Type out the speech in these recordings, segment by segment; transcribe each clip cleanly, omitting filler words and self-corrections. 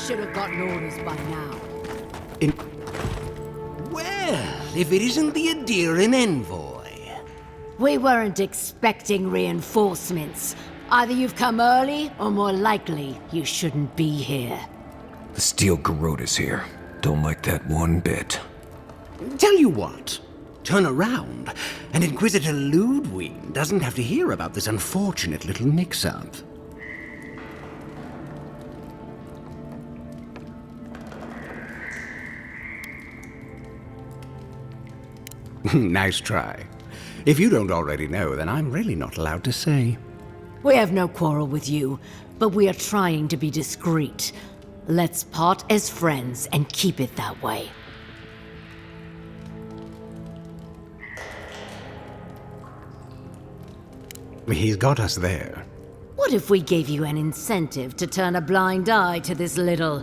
should have gotten orders by now. Well, if it isn't the Adherin envoy. We weren't expecting reinforcements. Either you've come early, or more likely, you shouldn't be here. The Steel Garrote is here. Don't like that one bit. Tell you what, turn around, and Inquisitor Ludwig doesn't have to hear about this unfortunate little mix-up. Nice try. If you don't already know, then I'm really not allowed to say. We have no quarrel with you, but we are trying to be discreet. Let's part as friends and keep it that way. He's got us there. What if we gave you an incentive to turn a blind eye to this little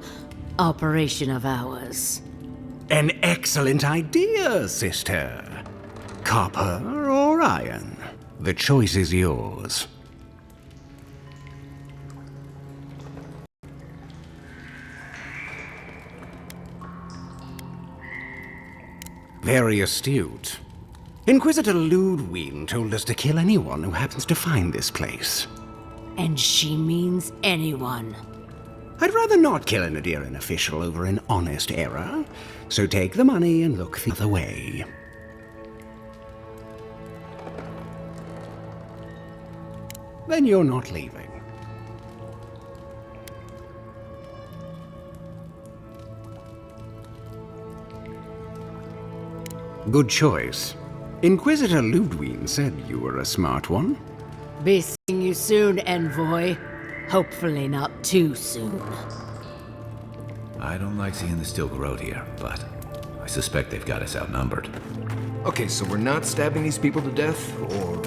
operation of ours? An excellent idea, sister. Copper or iron? The choice is yours. Very astute. Inquisitor Ludwig told us to kill anyone who happens to find this place. And she means anyone. I'd rather not kill an Adherin official over an honest error, so take the money and look the other way. Then you're not leaving. Good choice. Inquisitor Ludwig said you were a smart one. Be seeing you soon, Envoy. Hopefully not too soon. I don't like seeing the Steel Garrote here, but I suspect they've got us outnumbered. Okay, so we're not stabbing these people to death, or...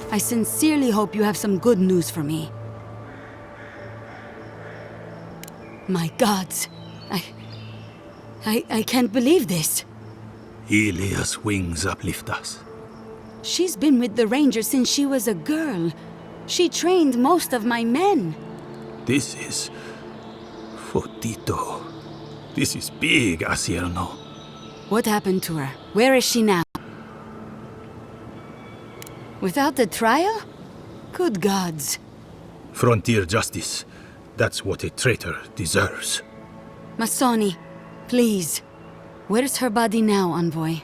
I sincerely hope you have some good news for me. My gods, I can't believe this. Ilia's wings uplift us. She's been with the Rangers since she was a girl. She trained most of my men. This is... Fotito. This is big, Asierno. What happened to her? Where is she now? Without the trial? Good gods. Frontier justice. That's what a traitor deserves. Masoni, please. Where's her body now, Envoy?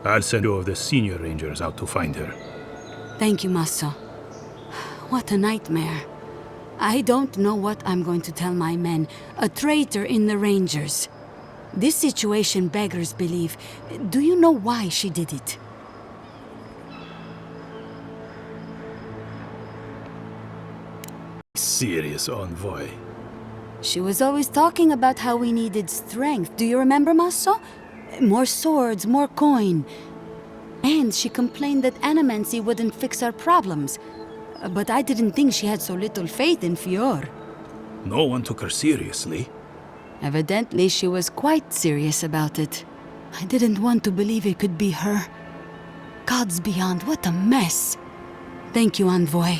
I'll send two of the senior rangers out to find her. Thank you, Maso. What a nightmare. I don't know what I'm going to tell my men. A traitor in the Rangers. This situation beggars belief. Do you know why she did it? Serious envoy. She was always talking about how we needed strength. Do you remember, Maso? More swords, more coin. And she complained that animancy wouldn't fix our problems. But I didn't think she had so little faith in Fior. No one took her seriously. Evidently, she was quite serious about it. I didn't want to believe it could be her. Gods beyond, what a mess. Thank you, Envoy.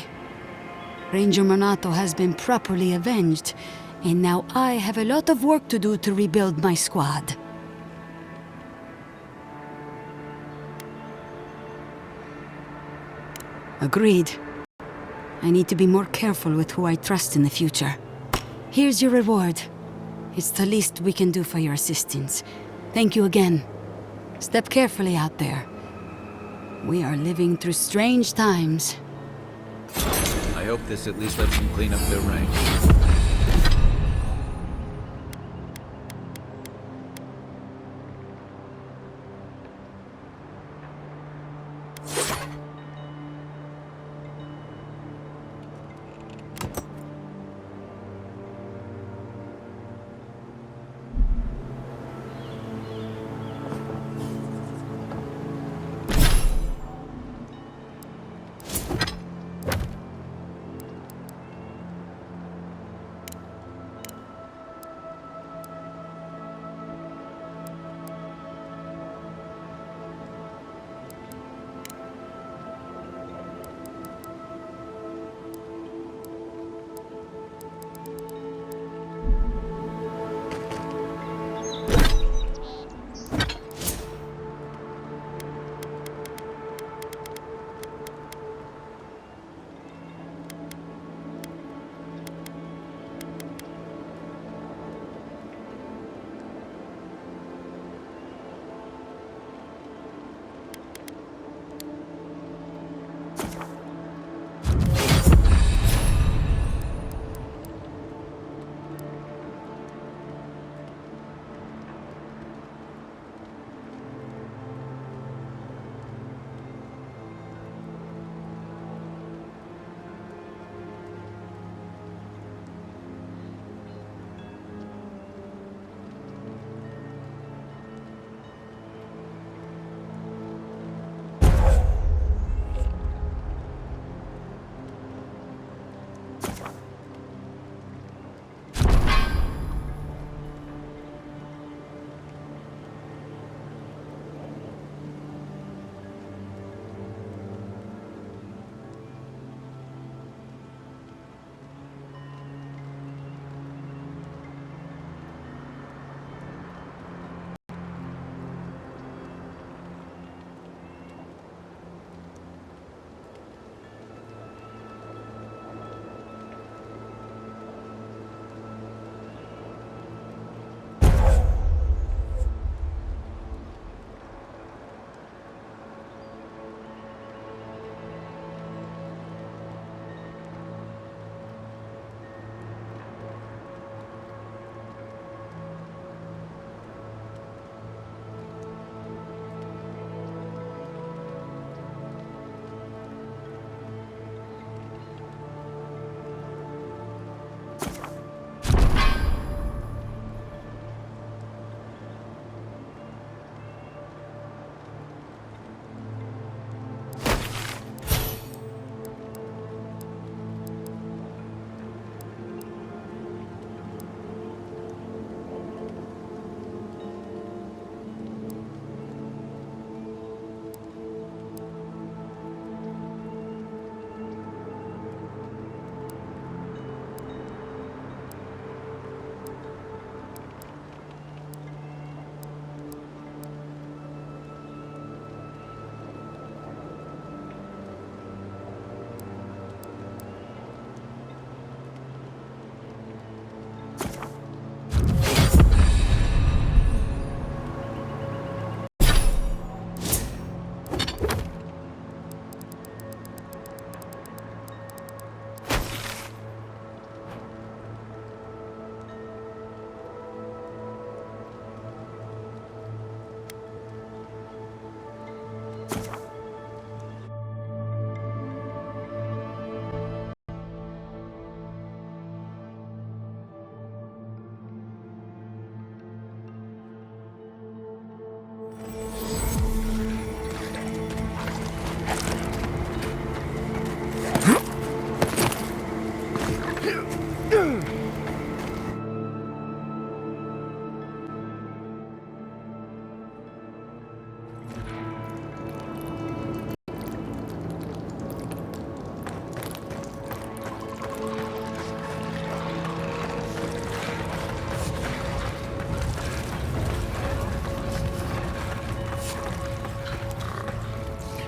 Ranger Monato has been properly avenged, and now I have a lot of work to do to rebuild my squad. Agreed. I need to be more careful with who I trust in the future. Here's your reward. It's the least we can do for your assistance. Thank you again. Step carefully out there. We are living through strange times. I hope this at least lets them clean up their ranks.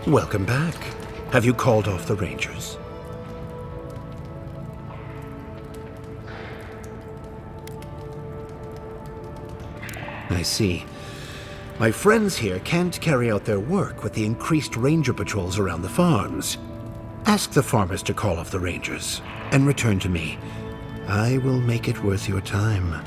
Welcome back. Have you called off the Rangers? I see. My friends here can't carry out their work with the increased ranger patrols around the farms. Ask the farmers to call off the rangers, and return to me. I will make it worth your time.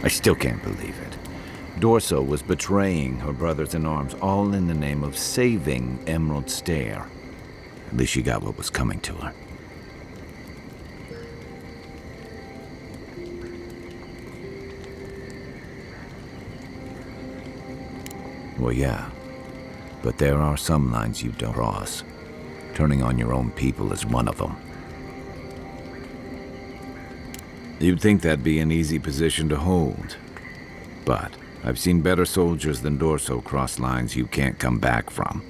I still can't believe it. Dorso was betraying her brothers-in-arms, all in the name of saving Emerald Stair. At least she got what was coming to her. Well, yeah. But there are some lines you don't cross. Turning on your own people is one of them. You'd think that'd be an easy position to hold. But I've seen better soldiers than Dorso cross lines you can't come back from.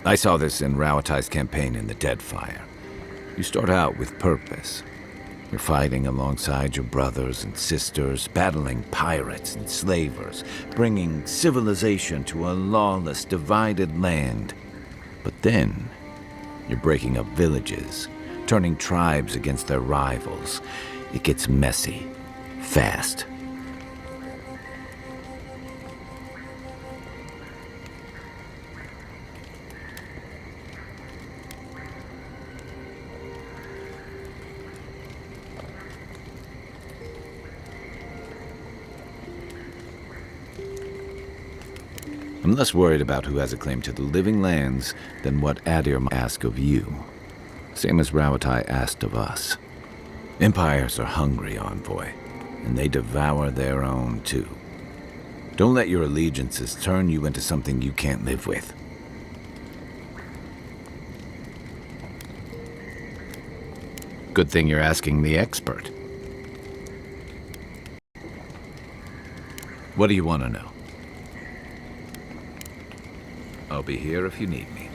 I saw this in Rauatai's campaign in the Deadfire. You start out with purpose. You're fighting alongside your brothers and sisters, battling pirates and slavers, bringing civilization to a lawless, divided land. But then, you're breaking up villages, turning tribes against their rivals. It gets messy, fast. I'm less worried about who has a claim to the living lands than what Adir might ask of you. Same as Rauatai asked of us. Empires are hungry, Envoy, and they devour their own too. Don't let your allegiances turn you into something you can't live with. Good thing you're asking the expert. What do you want to know? I'll be here if you need me.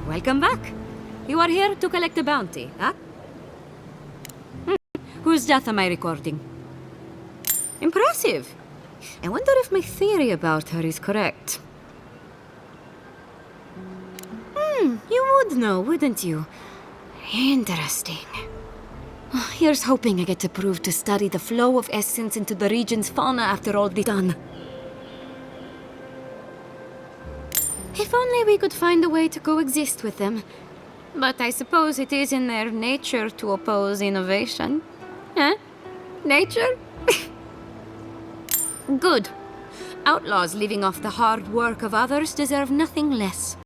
Welcome back. You are here to collect a bounty, huh? Whose death am I recording? Impressive. I wonder if my theory about her is correct. You would know, wouldn't you? Interesting. Here's hoping I get to prove to study the flow of essence into the region's fauna after all this done. If only we could find a way to coexist with them. But I suppose it is in their nature to oppose innovation. Huh? Nature? Good. Outlaws living off the hard work of others deserve nothing less.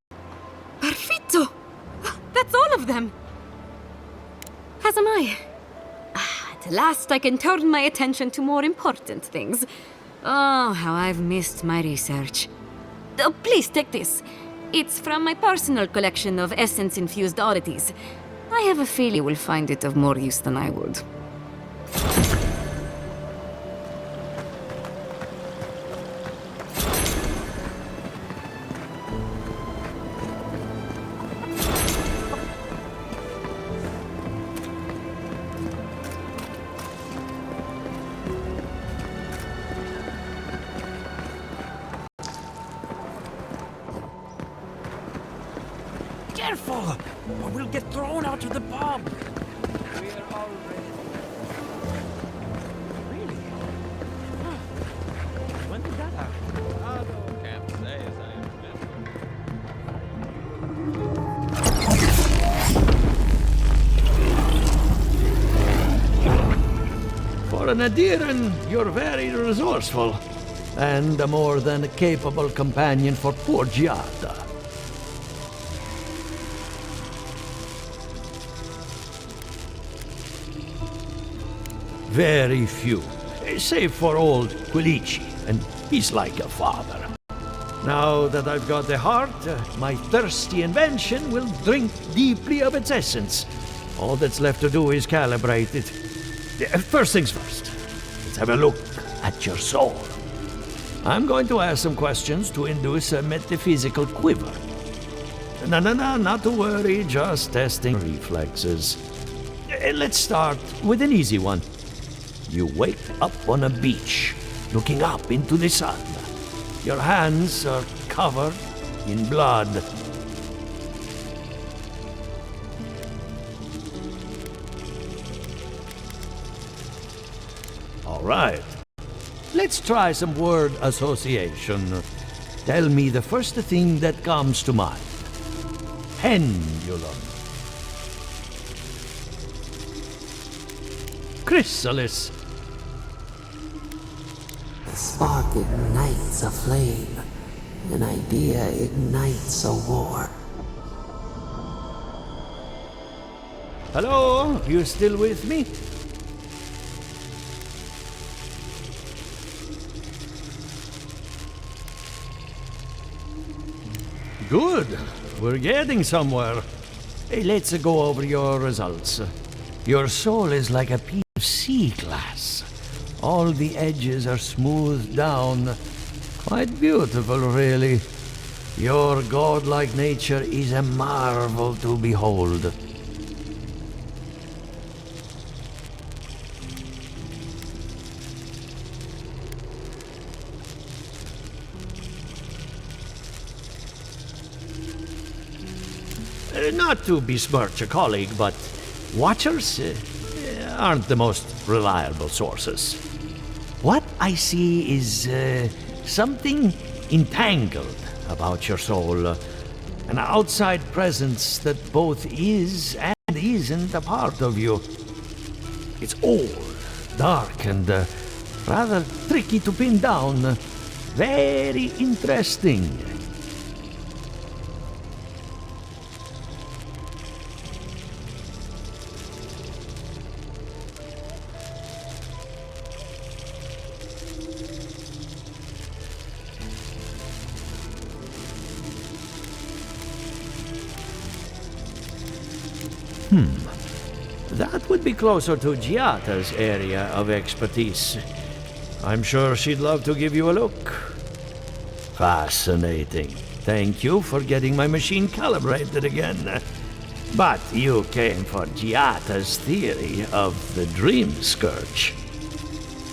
Perfetto! That's all of them! As am I. At last I can turn my attention to more important things. Oh, how I've missed my research. Oh, please take this. It's from my personal collection of essence-infused oddities. I have a feeling you will find it of more use than I would. Careful, or we'll get thrown out of the pub. Really? Huh. When did that happen? Can't say as I remember. For an Adiran, you're very resourceful, and a more than capable companion for poor Giada. Very few, save for old Quilici, and he's like a father. Now that I've got the heart, my thirsty invention will drink deeply of its essence. All that's left to do is calibrate it. First things first, let's have a look at your soul. I'm going to ask some questions to induce a metaphysical quiver. No, not to worry, just testing reflexes. Let's start with an easy one. You wake up on a beach, looking up into the sun. Your hands are covered in blood. All right. Let's try some word association. Tell me the first thing that comes to mind. Pendulum. Chrysalis. A spark ignites a flame. An idea ignites a war. Hello? You still with me? Good. We're getting somewhere. Hey, let's go over your results. Your soul is like a piece of sea glass. All the edges are smoothed down. Quite beautiful, really. Your godlike nature is a marvel to behold. Not to besmirch a colleague, but watchers aren't the most reliable sources. What I see is something entangled about your soul. An outside presence that both is and isn't a part of you. It's old, dark, and rather tricky to pin down. Very interesting. That would be closer to Giata's area of expertise. I'm sure she'd love to give you a look. Fascinating. Thank you for getting my machine calibrated again. But you came for Giata's theory of the Dream Scourge.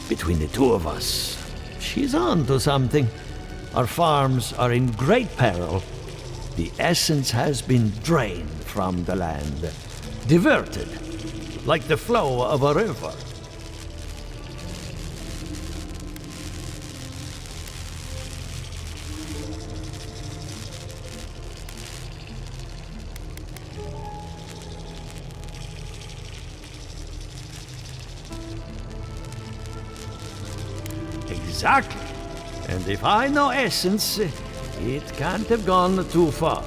Between the two of us, she's on to something. Our farms are in great peril. The essence has been drained from the land, diverted, like the flow of a river. Exactly. And if I know essence, it can't have gone too far.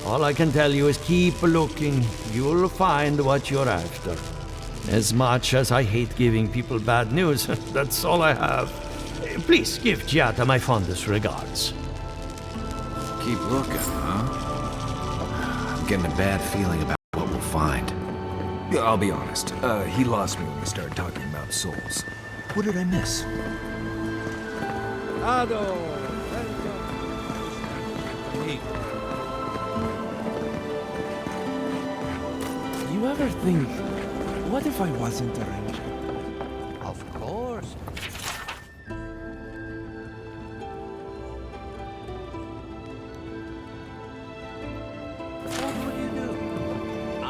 All I can tell you is keep looking. You'll find what you're after. As much as I hate giving people bad news, that's all I have. Please give Giata my fondest regards. Keep looking, huh? I'm getting a bad feeling about what we'll find. Yeah, I'll be honest. He lost me when we started talking about souls. What did I miss? You ever think, what if I wasn't a ranger? Of course. What would you do? I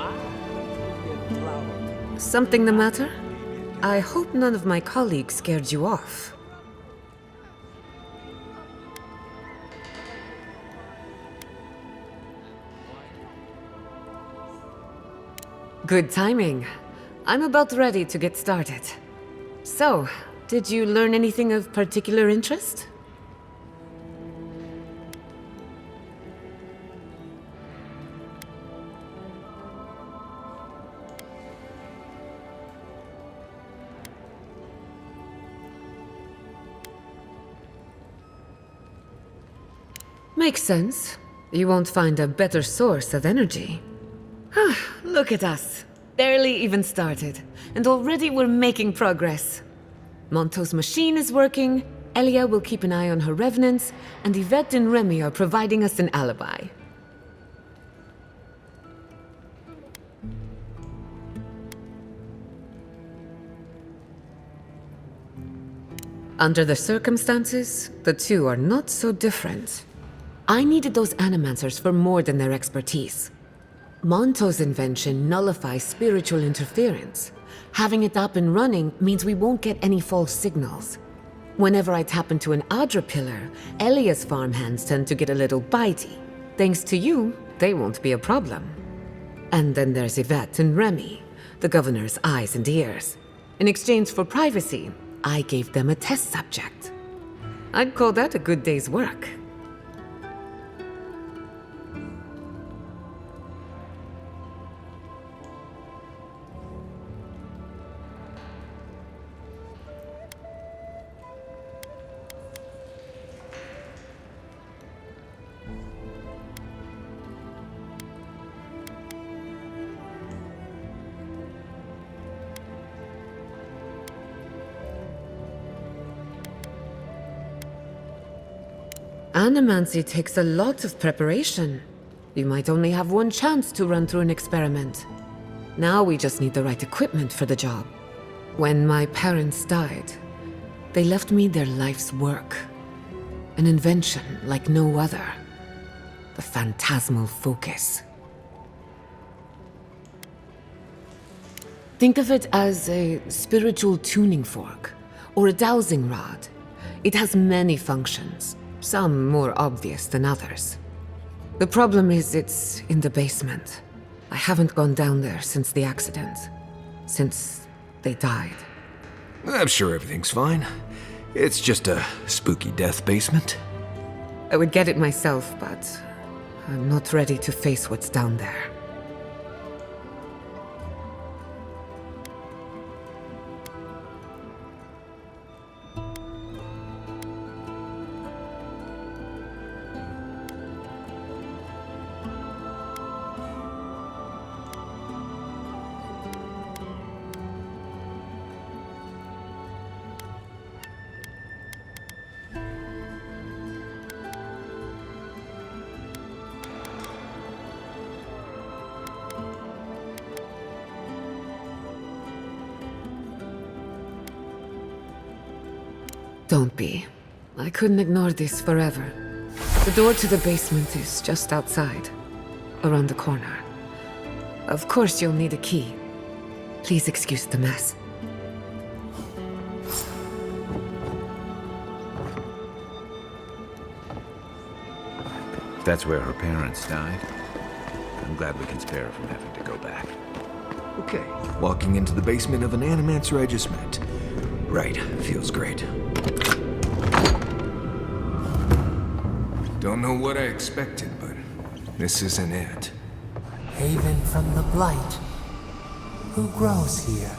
would get flowered. Something the matter? I hope none of my colleagues scared you off. Good timing. I'm about ready to get started. So, did you learn anything of particular interest? Makes sense. You won't find a better source of energy. Look at us. Barely even started, and already we're making progress. Monto's machine is working, Elia will keep an eye on her revenants, and Yvette and Remy are providing us an alibi. Under the circumstances, the two are not so different. I needed those animancers for more than their expertise. Monto's invention nullifies spiritual interference. Having it up and running means we won't get any false signals. Whenever I tap into an Adra pillar, Elia's farmhands tend to get a little bitey. Thanks to you, they won't be a problem. And then there's Yvette and Remy, the governor's eyes and ears. In exchange for privacy, I gave them a test subject. I'd call that a good day's work. Animancy takes a lot of preparation. You might only have one chance to run through an experiment. Now we just need the right equipment for the job. When my parents died, they left me their life's work. An invention like no other. The phantasmal focus. Think of it as a spiritual tuning fork, or a dowsing rod. It has many functions. Some more obvious than others. The problem is it's in the basement. I haven't gone down there since the accident. Since they died. I'm sure everything's fine. It's just a spooky death basement. I would get it myself, but I'm not ready to face what's down there. Don't be. I couldn't ignore this forever. The door to the basement is just outside, around the corner. Of course you'll need a key. Please excuse the mess. If that's where her parents died, I'm glad we can spare her from having to go back. Okay, walking into the basement of an animancer I just met. Right, feels great. Don't know what I expected, but this isn't it. Haven from the Blight. Who grows here?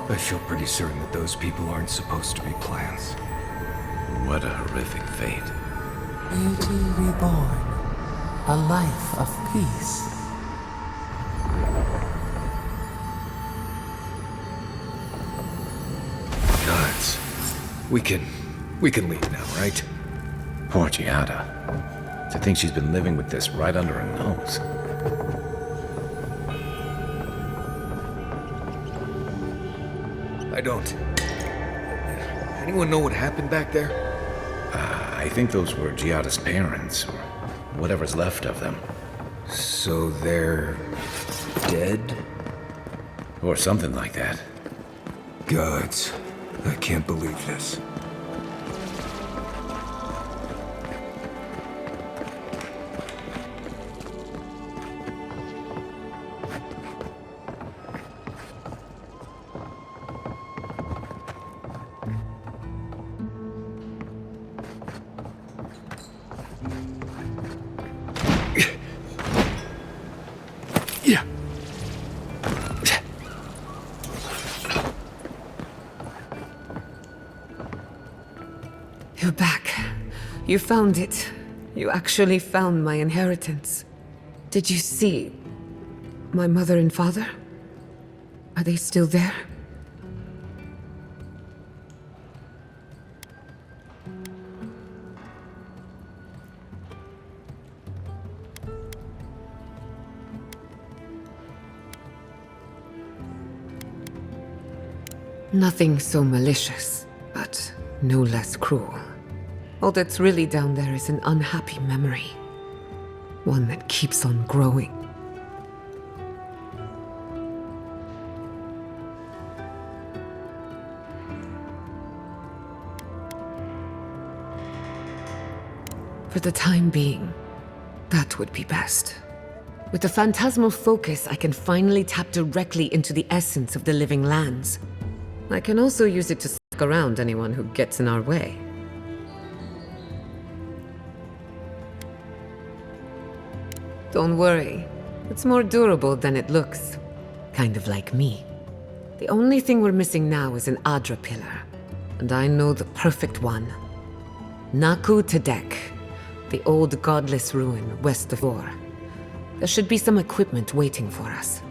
I feel pretty certain that those people aren't supposed to be plants. What a horrific fate. Beauty reborn. A life of peace. Gods. We can leave now, right? Poor Giada. To think she's been living with this right under her nose. I don't. Anyone know what happened back there? I think those were Giada's parents, or whatever's left of them. So they're dead? Or something like that. Gods. I can't believe this. You're back. You found it. You actually found my inheritance. Did you see my mother and father? Are they still there? Nothing so malicious, but no less cruel. All that's really down there is an unhappy memory. One that keeps on growing. For the time being, that would be best. With the phantasmal focus, I can finally tap directly into the essence of the living lands. I can also use it to suck around anyone who gets in our way. Don't worry, it's more durable than it looks. Kind of like me. The only thing we're missing now is an Adra pillar. And I know the perfect one. Naku Tedek, the old godless ruin west of Or. There should be some equipment waiting for us.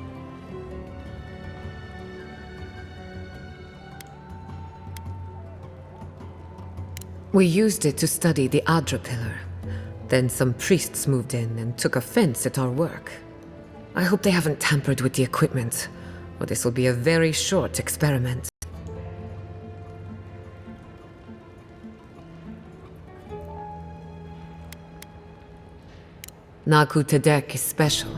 We used it to study the Adra pillar. Then some priests moved in and took offense at our work. I hope they haven't tampered with the equipment, or this will be a very short experiment. Naku Tedek is special.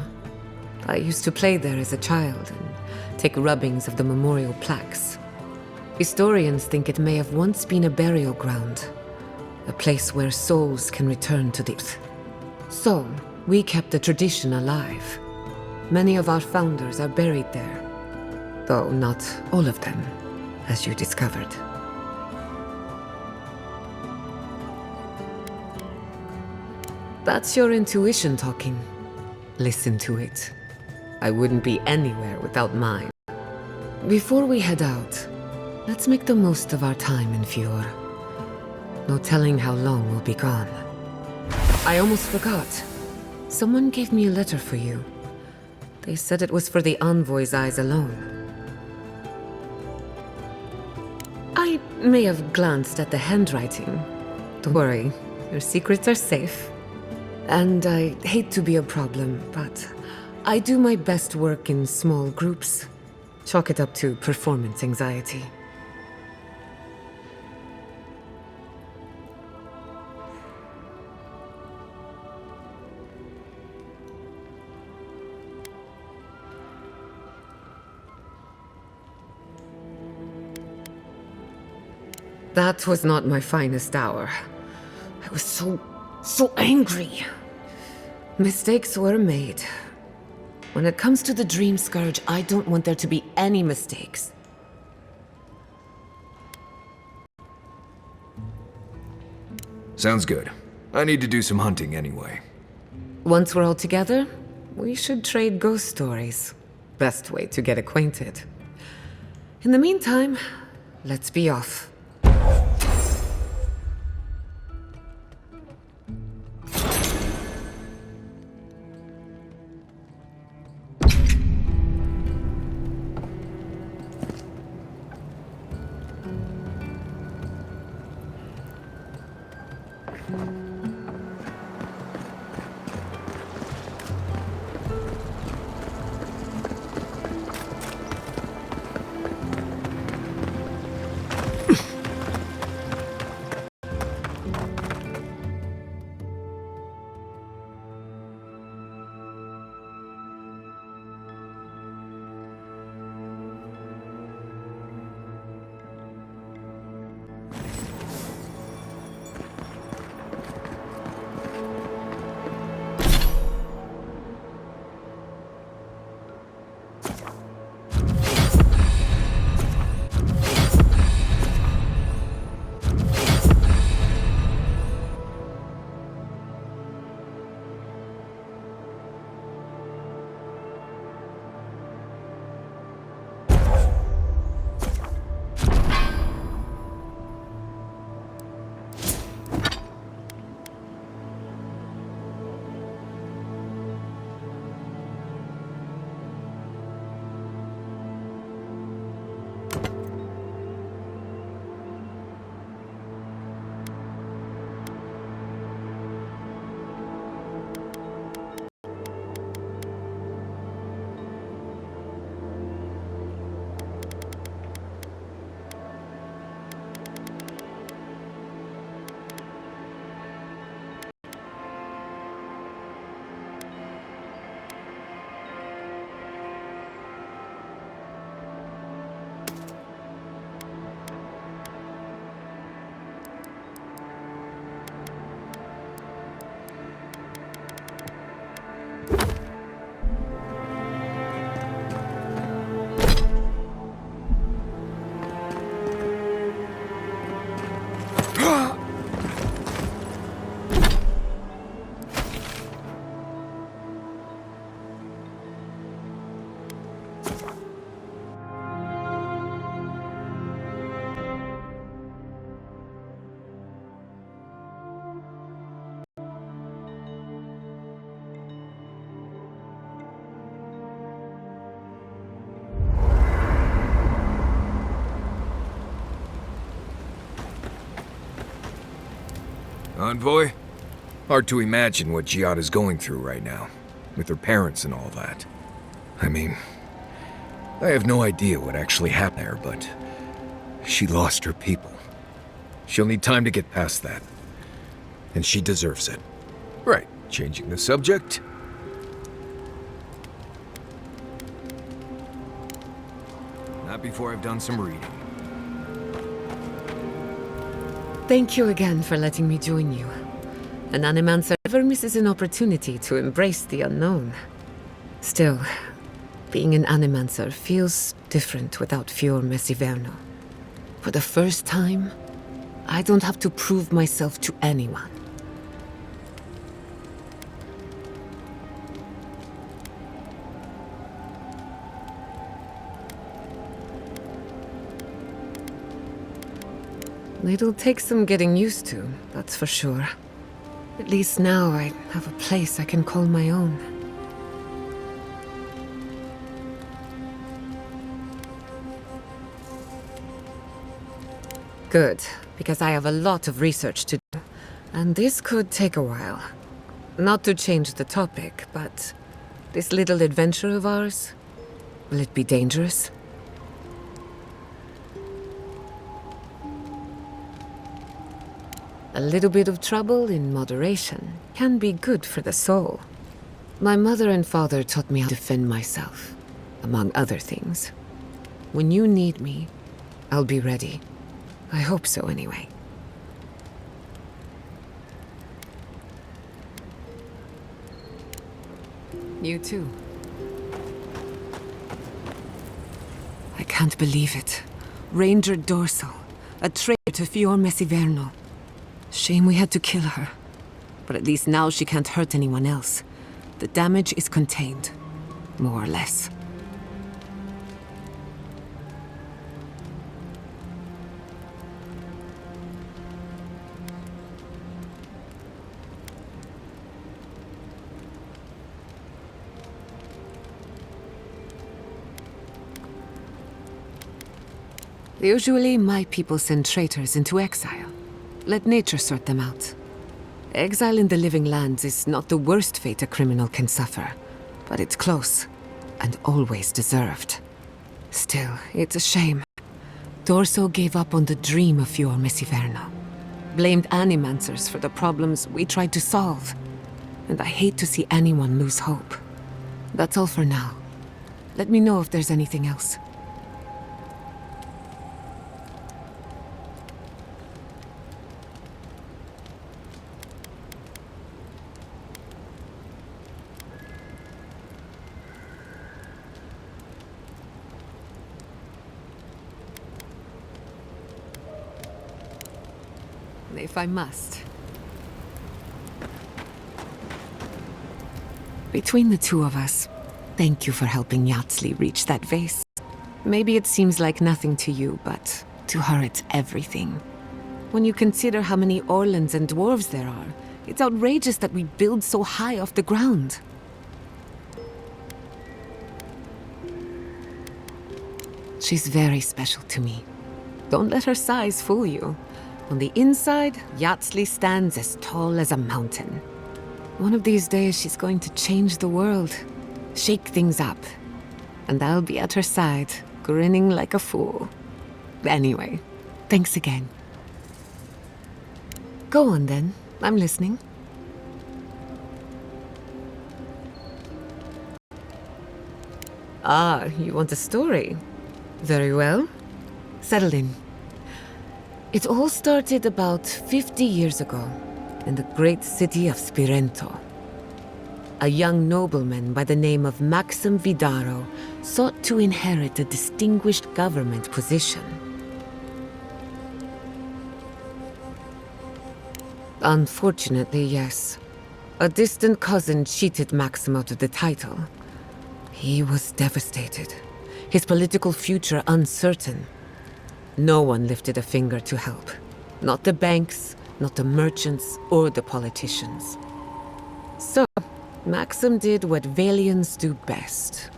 I used to play there as a child and take rubbings of the memorial plaques. Historians think it may have once been a burial ground, a place where souls can return to the earth. So, we kept the tradition alive. Many of our founders are buried there, though not all of them, as you discovered. That's your intuition talking. Listen to it. I wouldn't be anywhere without mine. Before we head out, let's make the most of our time in Fjord. No telling how long we'll be gone. I almost forgot. Someone gave me a letter for you. They said it was for the Envoy's eyes alone. I may have glanced at the handwriting. Don't worry, your secrets are safe. And I hate to be a problem, but I do my best work in small groups. Chalk it up to performance anxiety. That was not my finest hour. I was so angry. Mistakes were made. When it comes to the Dream Scourge, I don't want there to be any mistakes. Sounds good. I need to do some hunting anyway. Once we're all together, we should trade ghost stories. Best way to get acquainted. In the meantime, let's be off. Envoy? Hard to imagine what Giada's going through right now, with her parents and all that. I mean, I have no idea what actually happened there, but she lost her people. She'll need time to get past that. And she deserves it. Right, changing the subject. Not before I've done some reading. Thank you again for letting me join you. An animancer never misses an opportunity to embrace the unknown. Still, being an animancer feels different without Fior Mesiverno. For the first time, I don't have to prove myself to anyone. It'll take some getting used to, that's for sure. At least now I have a place I can call my own. Good, because I have a lot of research to do, and this could take a while. Not to change the topic, but this little adventure of ours, will it be dangerous? A little bit of trouble in moderation can be good for the soul. My mother and father taught me how to defend myself, among other things. When you need me, I'll be ready. I hope so, anyway. You too. I can't believe it. Ranger Dorsal, a traitor to Fior Mesiverno. Shame we had to kill her. But at least now she can't hurt anyone else. The damage is contained, more or less. Usually, my people send traitors into exile. Let nature sort them out. Exile in the living lands is not the worst fate a criminal can suffer, but it's close, and always deserved. Still, it's a shame. Dorso gave up on the dream of Fior Mesiverno. Blamed animancers for the problems we tried to solve. And I hate to see anyone lose hope. That's all for now. Let me know if there's anything else. If I must. Between the two of us, thank you for helping Yatsli reach that vase. Maybe it seems like nothing to you, but to her it's everything. When you consider how many Orlans and dwarves there are, it's outrageous that we build so high off the ground. She's very special to me. Don't let her size fool you. On the inside, Yatsli stands as tall as a mountain. One of these days, she's going to change the world, shake things up. And I'll be at her side, grinning like a fool. Anyway, thanks again. Go on then, I'm listening. Ah, you want a story? Very well. Settle in. It all started about 50 years ago, in the great city of Spirento. A young nobleman by the name of Maxim Vidaro sought to inherit a distinguished government position. Unfortunately, yes. A distant cousin cheated Maxim out of the title. He was devastated, his political future uncertain. No one lifted a finger to help. Not the banks, not the merchants, or the politicians. So, Maxim did what Valians do best.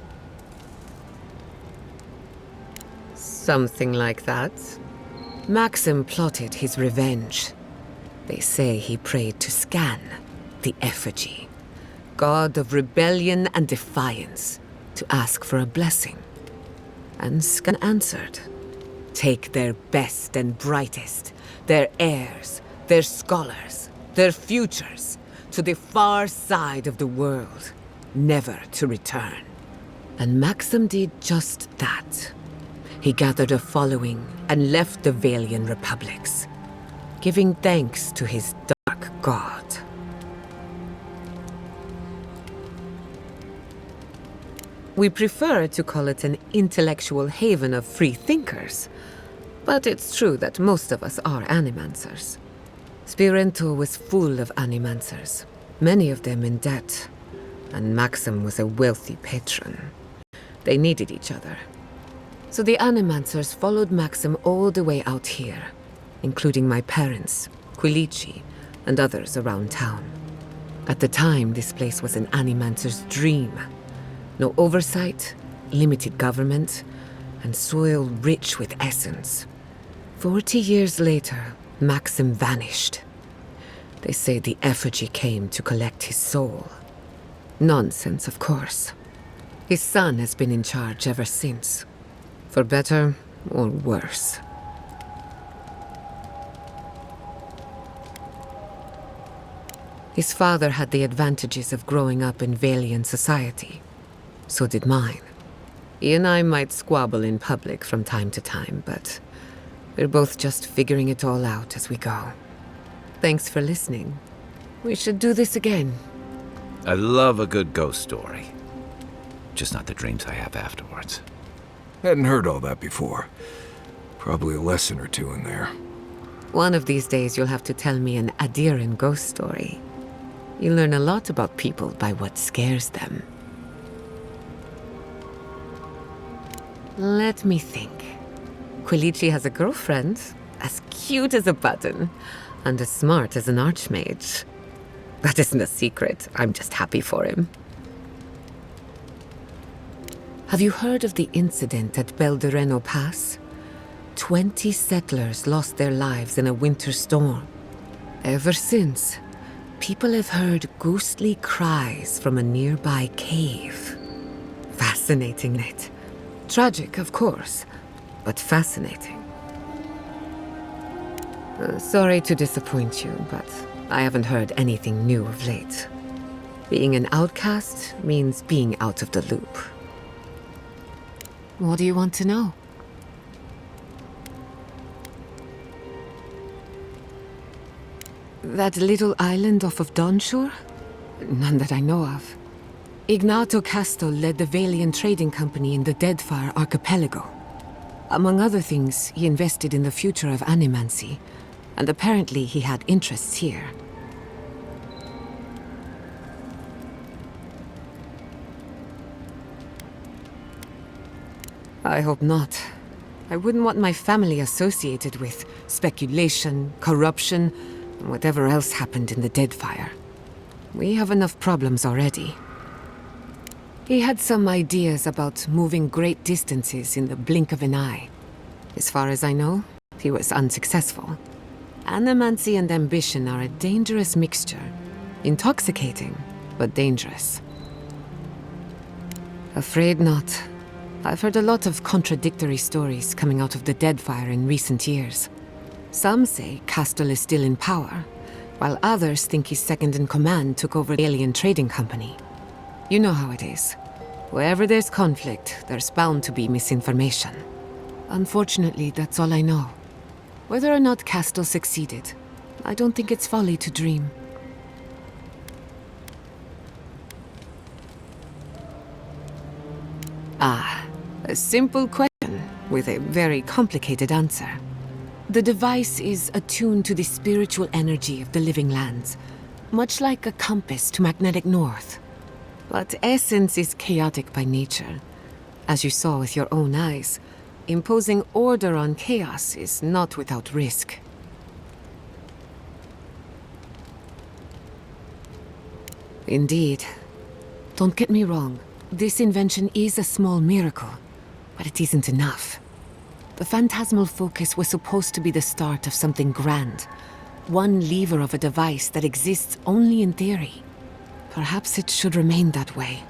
Something like that. Maxim plotted his revenge. They say he prayed to Scan, the effigy, god of rebellion and defiance, to ask for a blessing. And Scan answered. Take their best and brightest, their heirs, their scholars, their futures, to the far side of the world, never to return. And Maxim did just that. He gathered a following and left the Valian republics, giving thanks to his dark god. We prefer to call it an intellectual haven of free thinkers, but it's true that most of us are animancers. Spirento was full of animancers, many of them in debt, and Maxim was a wealthy patron. They needed each other. So the animancers followed Maxim all the way out here, including my parents, Quilici, and others around town. At the time, this place was an animancer's dream. No oversight, limited government, and soil rich with essence. 40 years later, Maxim vanished. They say the effigy came to collect his soul. Nonsense, of course. His son has been in charge ever since. For better or worse. His father had the advantages of growing up in Valian society. So did mine. He and I might squabble in public from time to time, but we're both just figuring it all out as we go. Thanks for listening. We should do this again. I love a good ghost story. Just not the dreams I have afterwards. Hadn't heard all that before. Probably a lesson or two in there. One of these days you'll have to tell me an Adiran ghost story. You learn a lot about people by what scares them. Let me think. Quilici has a girlfriend, as cute as a button, and as smart as an archmage. That isn't a secret. I'm just happy for him. Have you heard of the incident at Beldereno Pass? 20 settlers lost their lives in a winter storm. Ever since, people have heard ghostly cries from a nearby cave. Fascinating, Nate. Tragic, of course, but fascinating. Sorry to disappoint you, but I haven't heard anything new of late. Being an outcast means being out of the loop. What do you want to know? That little island off of Dawnshore? None that I know of. Ignato Casto led the Valian trading company in the Deadfire archipelago. Among other things, he invested in the future of animancy, and apparently he had interests here. I hope not. I wouldn't want my family associated with speculation, corruption, and whatever else happened in the Deadfire. We have enough problems already. He had some ideas about moving great distances in the blink of an eye. As far as I know, he was unsuccessful. Animancy and ambition are a dangerous mixture. Intoxicating, but dangerous. Afraid not. I've heard a lot of contradictory stories coming out of the Deadfire in recent years. Some say Castle is still in power, while others think his second in command took over the alien trading company. You know how it is. Wherever there's conflict, there's bound to be misinformation. Unfortunately, that's all I know. Whether or not Castle succeeded, I don't think it's folly to dream. Ah, a simple question with a very complicated answer. The device is attuned to the spiritual energy of the living lands, much like a compass to magnetic north. But essence is chaotic by nature. As you saw with your own eyes, imposing order on chaos is not without risk. Indeed. Don't get me wrong, this invention is a small miracle, but it isn't enough. The phantasmal focus was supposed to be the start of something grand, one lever of a device that exists only in theory. Perhaps it should remain that way.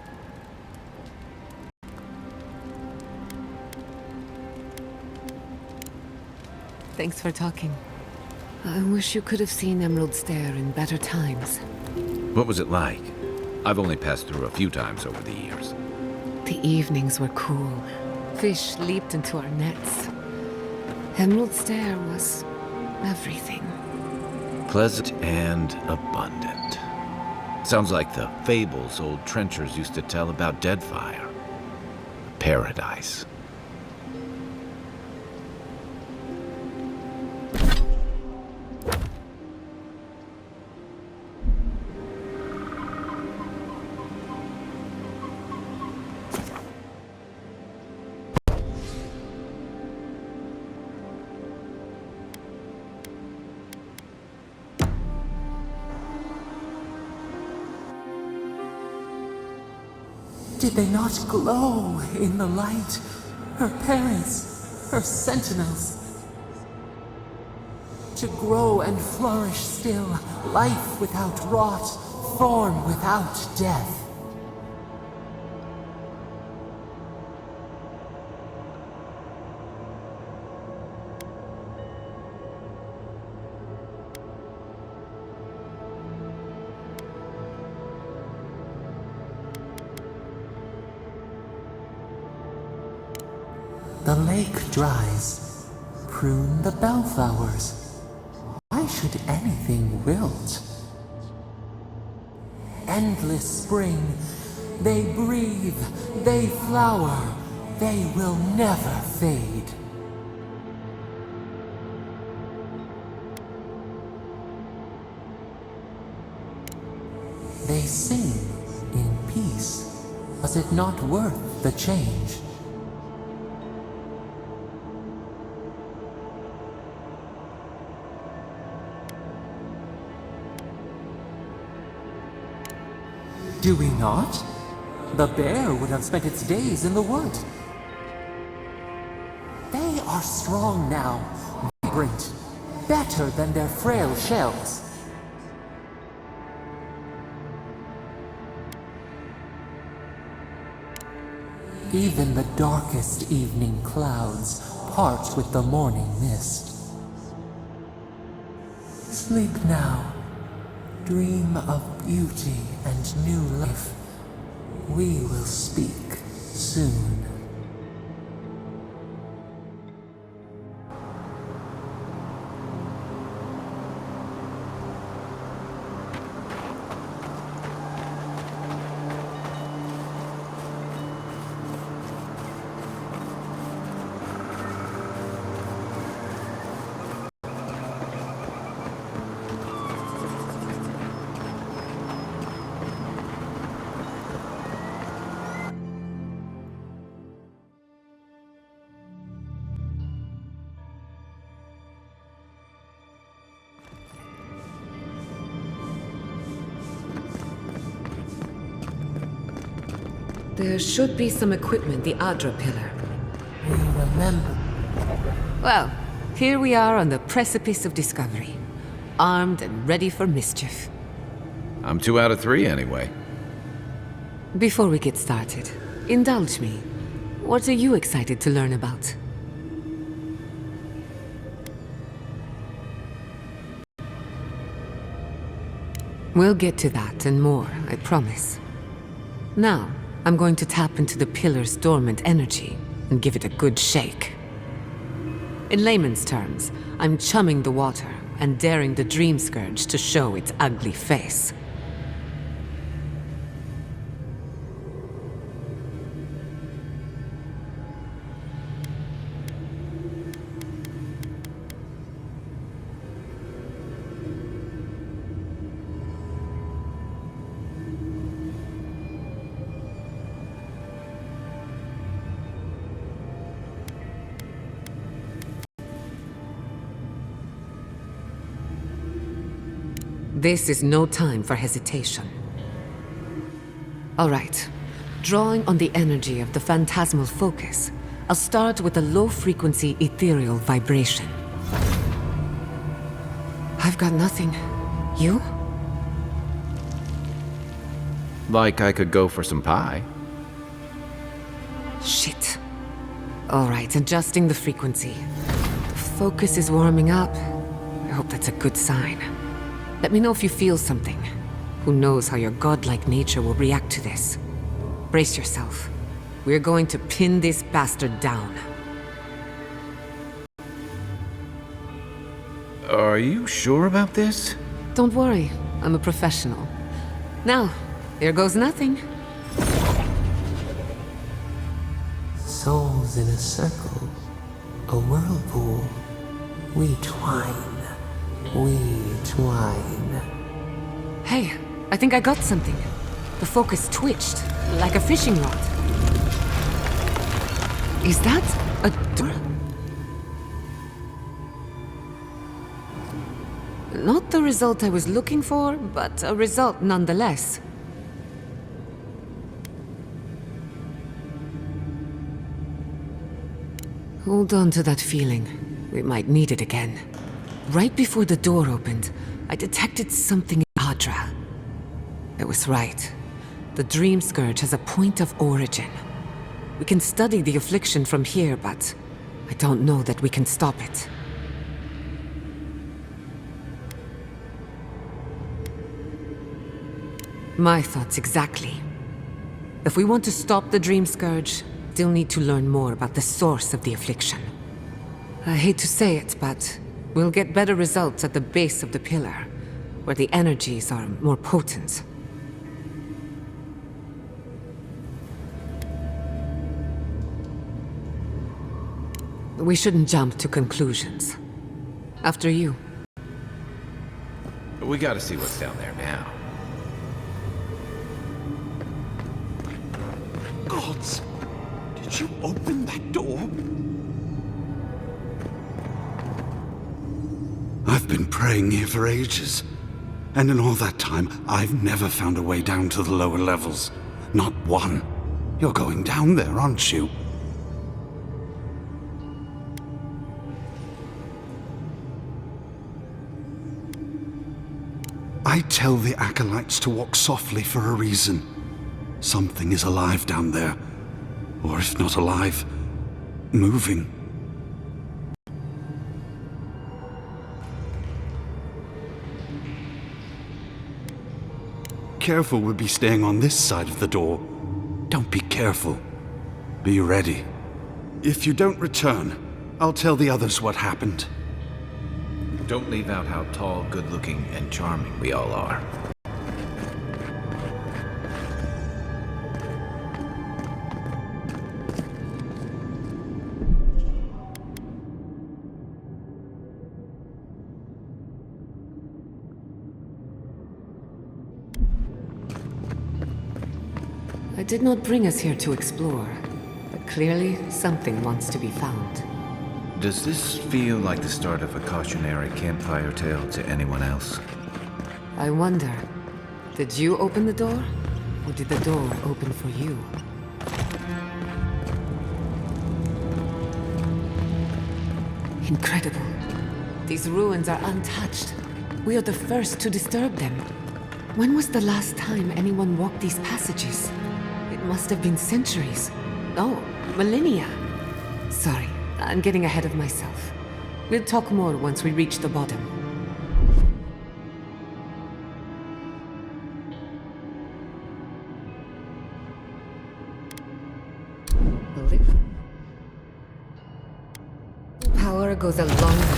Thanks for talking. I wish you could have seen Emerald Stair in better times. What was it like? I've only passed through a few times over the years. The evenings were cool. Fish leaped into our nets. Emerald Stair was everything. Pleasant and abundant. Sounds like the fables old trenchers used to tell about Deadfire. Paradise. Did they not glow in the light? Her parents, her sentinels. To grow and flourish still, life without rot, form without death. The lake dries. Prune the bellflowers. Why should anything wilt? Endless spring. They breathe. They flower. They will never fade. They sing in peace. Was it not worth the change? Do we not? The bear would have spent its days in the wood. They are strong now, vibrant, better than their frail shells. Even the darkest evening clouds part with the morning mist. Sleep now. Dream of beauty and new life. We will speak soon. There should be some equipment, the Adra pillar. We remember. Well, here we are on the precipice of discovery. Armed and ready for mischief. I'm 2 out of 3 anyway. Before we get started, indulge me. What are you excited to learn about? We'll get to that and more, I promise. Now, I'm going to tap into the pillar's dormant energy and give it a good shake. In layman's terms, I'm chumming the water and daring the Dream Scourge to show its ugly face. This is no time for hesitation. All right. Drawing on the energy of the phantasmal focus, I'll start with a low-frequency ethereal vibration. I've got nothing. You? Like I could go for some pie. Shit. Alright, adjusting the frequency. The focus is warming up. I hope that's a good sign. Let me know if you feel something. Who knows how your godlike nature will react to this. Brace yourself. We're going to pin this bastard down. Are you sure about this? Don't worry, I'm a professional. Now, here goes nothing. Souls in a circle, a whirlpool. We twine. We twine. Hey, I think I got something. The focus twitched, like a fishing rod. Is that a door? Not the result I was looking for, but a result nonetheless. Hold on to that feeling. We might need it again. Right before the door opened, I detected something in Adra. It was right. The Dream Scourge has a point of origin. We can study the affliction from here, but I don't know that we can stop it. My thoughts exactly. If we want to stop the Dream Scourge, still need to learn more about the source of the affliction. I hate to say it, but we'll get better results at the base of the pillar, where the energies are more potent. We shouldn't jump to conclusions. After you. We gotta see what's down there now. Gods! Did you open that door? I've been praying here for ages. And in all that time, I've never found a way down to the lower levels. Not one. You're going down there, aren't you? I tell the acolytes to walk softly for a reason. Something is alive down there. Or if not alive, moving. Careful would be staying on this side of the door. Don't be careful. Be ready. If you don't return, I'll tell the others what happened. Don't leave out how tall, good-looking, and charming we all are. I did not bring us here to explore, but clearly something wants to be found. Does this feel like the start of a cautionary campfire tale to anyone else? I wonder, did you open the door? Or did the door open for you? Incredible. These ruins are untouched. We are the first to disturb them. When was the last time anyone walked these passages? It must have been centuries. Oh, millennia. Sorry, I'm getting ahead of myself. We'll talk more once we reach the bottom. Power goes a long way.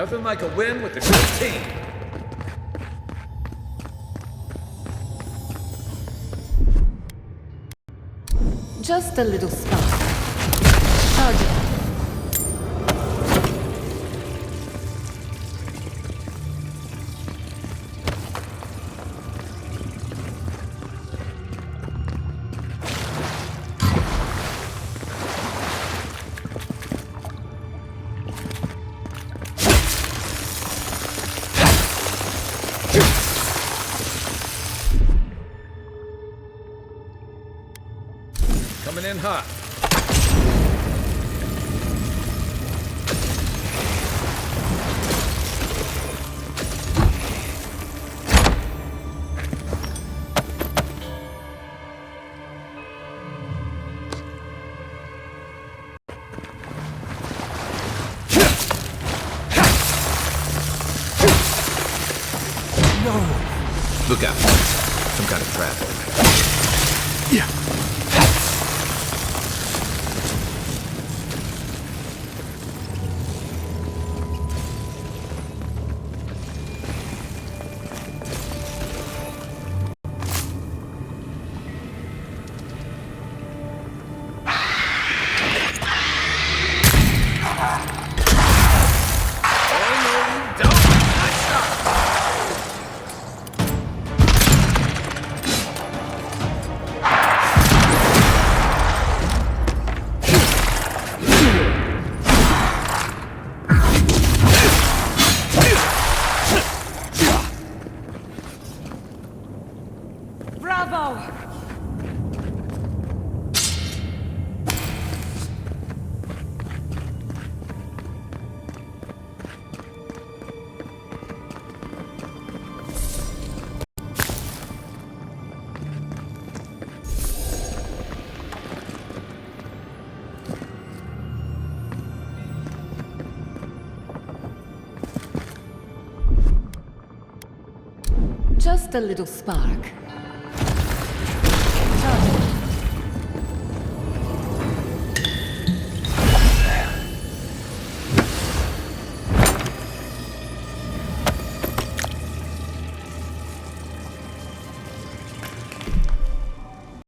Nothing like a win with a good team. Just a little spark. Charge it. Coming in hot. Look out. Some kind of trap. Yeah. Just a little spark.